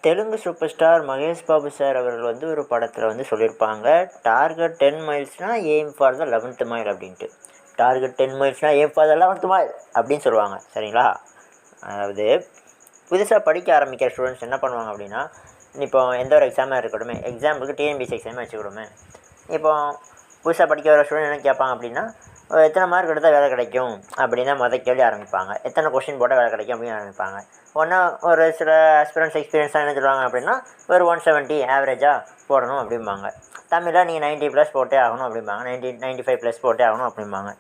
Telugu super star Mahesh Babu sir அவர்கள் வந்து ஒரு படத்தில் வந்து சொல்லியிருப்பாங்க, டார்கெட் 10 மைல்ஸ்னால் aim for the 11th mile அப்படின்ட்டு. டார்கெட் 10 மைல்ஸ்னால் aim for the 11th mile அப்படின்னு சொல்லுவாங்க, சரிங்களா? அதாவது புதுசாக படிக்க ஆரம்பிக்கிற ஸ்டூடெண்ட்ஸ் என்ன பண்ணுவாங்க அப்படின்னா, இப்போ எந்த ஒரு எக்ஸாமாக இருக்கட்டும், எக்ஸாம்பிளுக்கு டிஎன்பிஎஸ்சி எக்ஸாமே வச்சுக்கிடுமே. இப்போ புதுசாக படிக்க வர ஸ்டூடெண்ட் என்ன கேட்பாங்க அப்படின்னா, எத்தனை மார்க் எடுத்தால் வேலை கிடைக்கும் அப்படின்னு தான் மொதல் கேள்வி ஆரம்பிப்பாங்க. எத்தனை கொஸ்டின் போட்டால் வேலை கிடைக்கும் அப்படின்னு ஆரம்பிப்பாங்க. ஒன்றா ஒரு சில ஆஸ்பிரன்ஸ் எக்ஸ்பீரியன்ஸாக என்ன சொல்லுவாங்க அப்படின்னா, ஒரு 170 ஆவரேஜாக போடணும் அப்படிம்பாங்க. தமிழில் நீங்கள் 90+ போட்டே ஆகணும் அப்படிம்பாங்க, 95+ போட்டே ஆகணும் அப்படிம்பாங்க.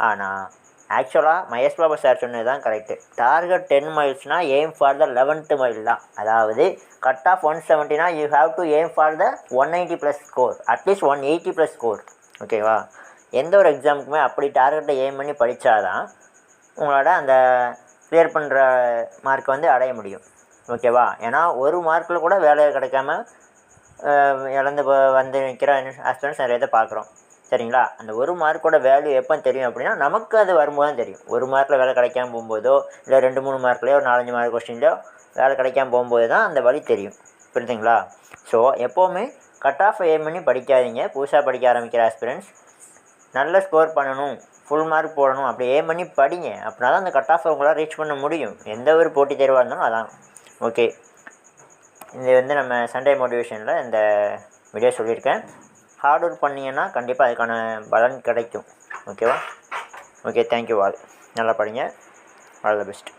ஆனால் ஆக்சுவலாக மகேஷ் பாபு சார் சொன்னது தான் கரெக்டு. டார்கெட் 10 மைல்ஸ்னால் aim for the 11th mile தான். அதாவது கட் ஆஃப் 170னா you have to aim for the 190+ score, at least 180+ score. ஓகேவா? எந்த ஒரு எக்ஸாமுக்குமே அப்படி டார்கெட்டை எய்ம் பண்ணி படித்தாதான் உங்களோட அந்த கிளியர் பண்ணுற மார்க்கை வந்து அடைய முடியும். ஓகேவா? ஏன்னா ஒரு மார்க்கில் கூட வேலை கிடைக்காம இழந்து வந்து நிற்கிற ஆஸ்பிரன்ட்ஸ் நிறைய இதை பார்க்குறோம், சரிங்களா? அந்த ஒரு மார்க்கோட வேல்யூ எப்போ தெரியும் அப்படின்னா, நமக்கு அது வரும்போது தான் தெரியும். ஒரு மார்க்கில் வேலை கிடைக்காம போகும்போதோ, இல்லை 2-3 மார்க்லேயோ, ஒரு 4-5 மார்க் கொஸ்டின்லையோ வேலை கிடைக்காம போகும்போது தான் அந்த வழி தெரியும். புரியுதுங்களா? ஸோ எப்போவுமே கட் ஆஃப் எய்ம் பண்ணி படிக்காதீங்க. புதுசாக படிக்க ஆரம்பிக்கிற ஆஸ்பிரன்ட்ஸ் நல்ல ஸ்கோர் பண்ணணும், ஃபுல் மார்க் போடணும், அப்படி எய்ம் பண்ணி படிங்க. அப்படின்னா தான் அந்த கட் ஆஃப் உங்களால் ரீச் பண்ண முடியும், எந்த ஒரு போட்டித் தேர்வாக இருந்தாலும். அதான் ஓகே. இது வந்து நம்ம சண்டே மோட்டிவேஷனில் இந்த வீடியோ சொல்லியிருக்கேன். ஹார்ட் ஒர்க் பண்ணிங்கன்னா கண்டிப்பாக அதுக்கான பலன் கிடைக்கும். ஓகேவா? Okay, thank you all. நல்லா படிங்க. All the best.